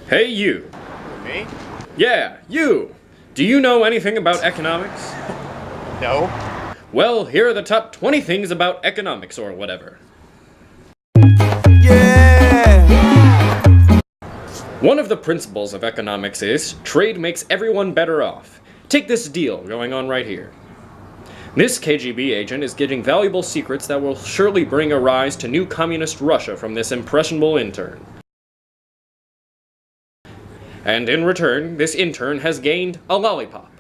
Hey you! Me? Yeah, you! Do you know anything about economics? No. Well, here are the top 20 things about economics or whatever. Yeah! One of the principles of economics is trade makes everyone better off. Take this deal going on right here. This KGB agent is getting valuable secrets that will surely bring a rise to new communist Russia from this impressionable intern. And in return, this intern has gained a lollipop.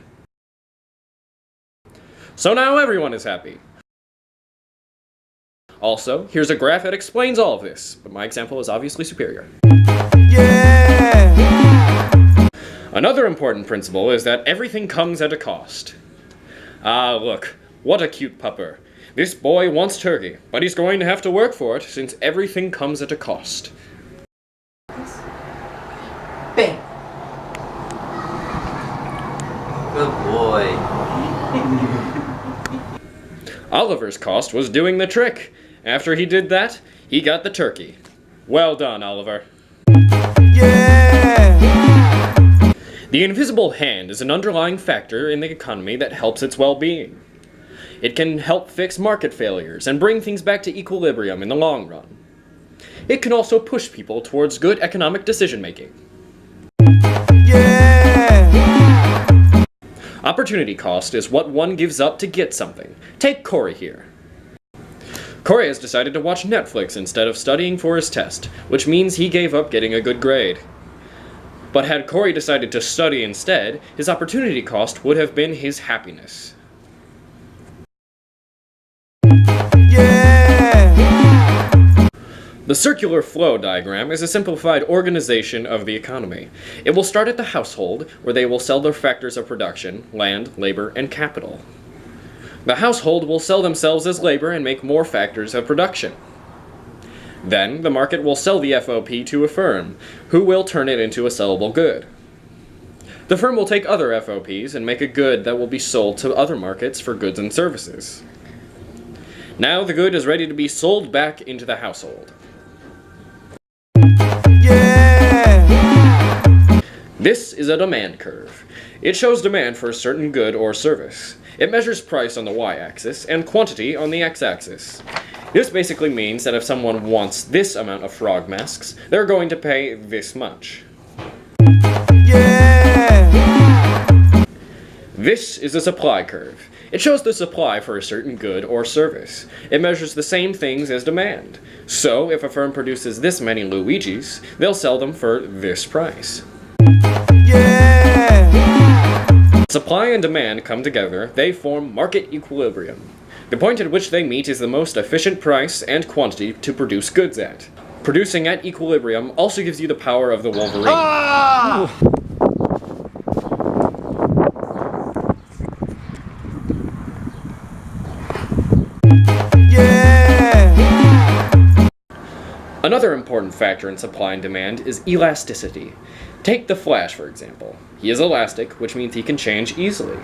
So now everyone is happy. Also, here's a graph that explains all of this, but my example is obviously superior. Yeah! Another important principle is that everything comes at a cost. Ah, look, what a cute pupper. This boy wants turkey, but he's going to have to work for it since everything comes at a cost. Bang! Good boy. Oliver's cost was doing the trick. After he did that, he got the turkey. Well done, Oliver. Yeah! The invisible hand is an underlying factor in the economy that helps its well-being. It can help fix market failures and bring things back to equilibrium in the long run. It can also push people towards good economic decision-making. Yeah! Opportunity cost is what one gives up to get something. Take Corey here. Corey has decided to watch Netflix instead of studying for his test, which means he gave up getting a good grade. But had Corey decided to study instead, his opportunity cost would have been his happiness. Yeah! The circular flow diagram is a simplified organization of the economy. It will start at the household, where they will sell their factors of production, land, labor, and capital. The household will sell themselves as labor and make more factors of production. Then, the market will sell the FOP to a firm, who will turn it into a sellable good. The firm will take other FOPs and make a good that will be sold to other markets for goods and services. Now the good is ready to be sold back into the household. Yeah! This is a demand curve. It shows demand for a certain good or service. It measures price on the y-axis and quantity on the x-axis. This basically means that if someone wants this amount of frog masks, they're going to pay this much. Yeah! This is a supply curve. It shows the supply for a certain good or service. It measures the same things as demand. So, if a firm produces this many Luigis, they'll sell them for this price. Yeah! Supply and demand come together, they form market equilibrium. The point at which they meet is the most efficient price and quantity to produce goods at. Producing at equilibrium also gives you the power of the Wolverine. Ah! Yeah! Another important factor in supply and demand is elasticity. Take the Flash, for example. He is elastic, which means he can change easily.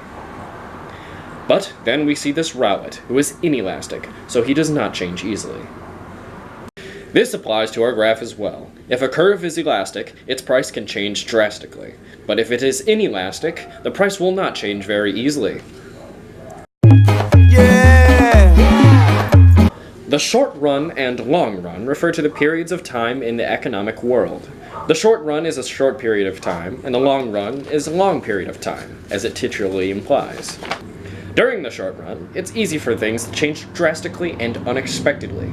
But then we see this Rowlet, who is inelastic, so he does not change easily. This applies to our graph as well. If a curve is elastic, its price can change drastically. But if it is inelastic, the price will not change very easily. Yeah! The short run and long run refer to the periods of time in the economic world. The short run is a short period of time, and the long run is a long period of time, as it titularly implies. During the short run, it's easy for things to change drastically and unexpectedly.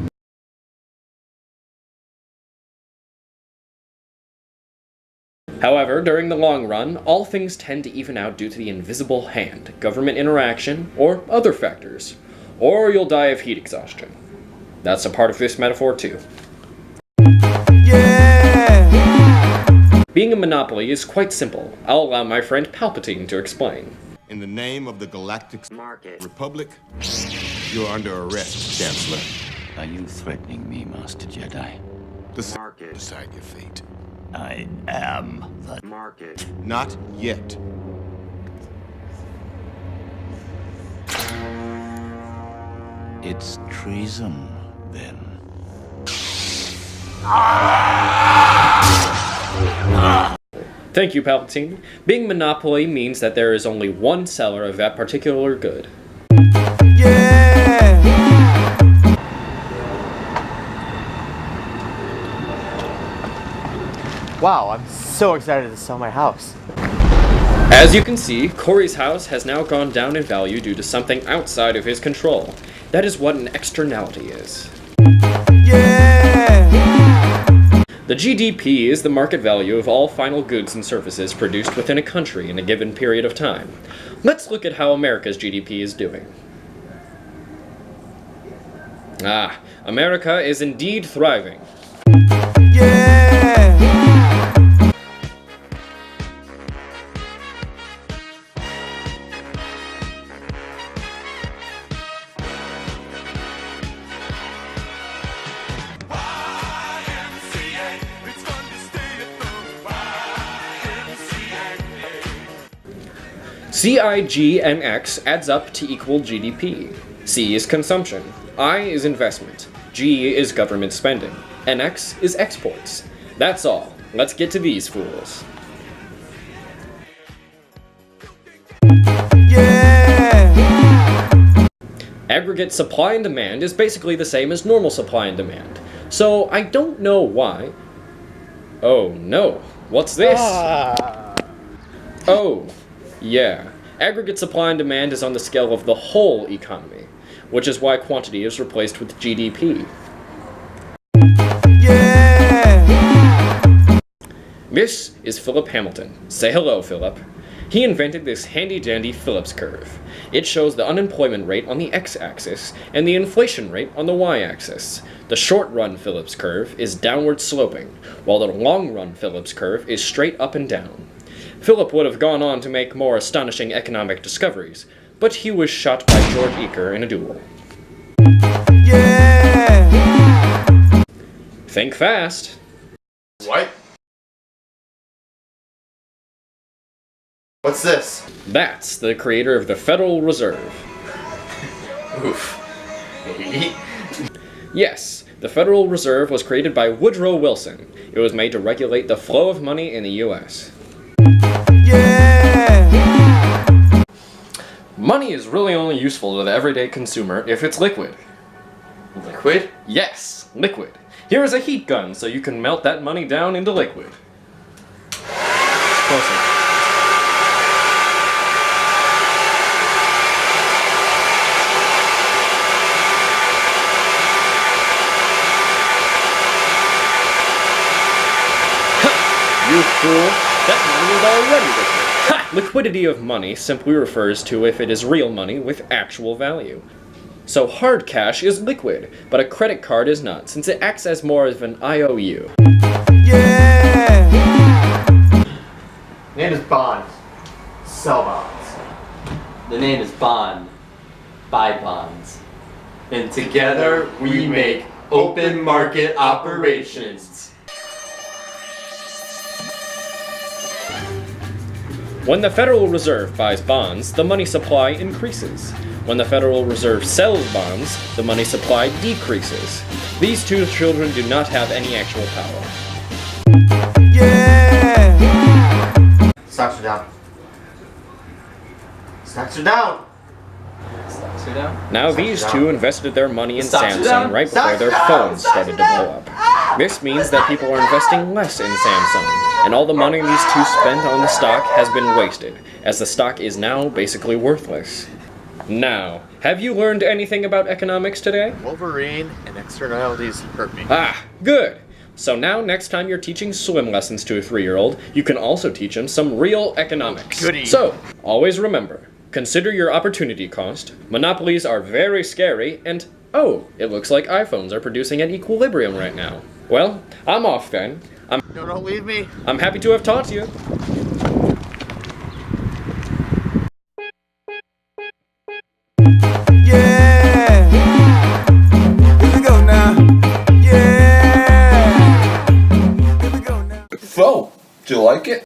However, during the long run, all things tend to even out due to the invisible hand, government interaction, or other factors. Or you'll die of heat exhaustion. That's a part of this metaphor too. Yeah! Being a monopoly is quite simple. I'll allow my friend Palpatine to explain. In the name of the Galactic Market. Republic, you're under arrest, Chancellor. Are you threatening me, Master Jedi? Market. Decide your fate. I am the... Market. Not yet. It's treason, then. Thank you, Palpatine. Being monopoly means that there is only one seller of that particular good. Yeah! Wow, I'm so excited to sell my house. As you can see, Corey's house has now gone down in value due to something outside of his control. That is what an externality is. Yeah! The GDP is the market value of all final goods and services produced within a country in a given period of time. Let's look at how America's GDP is doing. Ah, America is indeed thriving. Yeah! CIG and X adds up to equal GDP. C is consumption, I is investment, G is government spending, and X is exports. That's all. Let's get to these fools. Yeah! Aggregate supply and demand is basically the same as normal supply and demand. So I don't know why. Oh no, what's this? Oh, yeah. Aggregate supply and demand is on the scale of the whole economy, which is why quantity is replaced with GDP. Yeah! This is Philip Hamilton. Say hello, Philip. He invented this handy-dandy Phillips curve. It shows the unemployment rate on the x-axis and the inflation rate on the y-axis. The short-run Phillips curve is downward sloping, while the long-run Phillips curve is straight up and down. Philip would have gone on to make more astonishing economic discoveries, but he was shot by George Eaker in a duel. Yeah! Think fast. What? What's this? That's the creator of the Federal Reserve. Oof. Yes, the Federal Reserve was created by Woodrow Wilson. It was made to regulate the flow of money in the U.S. Yeah! Money is really only useful to the everyday consumer if it's liquid. Liquid? Yes, liquid. Here is a heat gun so you can melt that money down into liquid. Closer. You fool! That money is already liquid. Ha! Liquidity of money simply refers to if it is real money with actual value. So hard cash is liquid, but a credit card is not, since it acts as more of an IOU. Yeah! Name is Bond. Sell bonds. The name is Bond. Buy bonds. And together we make open market operations. When the Federal Reserve buys bonds, the money supply increases. When the Federal Reserve sells bonds, the money supply decreases. These two children do not have any actual power. Yeah! Stocks are down. Stocks are down. Stocks are down. Now these two invested their money in Stocks are Samsung down. right before their phones started to blow up. This means that people are investing less in Samsung, and all the money these two spent on the stock has been wasted, as the stock is now basically worthless. Now, have you learned anything about economics today? Wolverine and externalities hurt me. Ah, good. So now next time you're teaching swim lessons to a 3-year-old, you can also teach him some real economics. Goody. So, always remember, consider your opportunity cost, monopolies are very scary, and oh, it looks like iPhones are producing at equilibrium right now. Well, I'm off then. No, don't leave me. I'm happy to have taught you.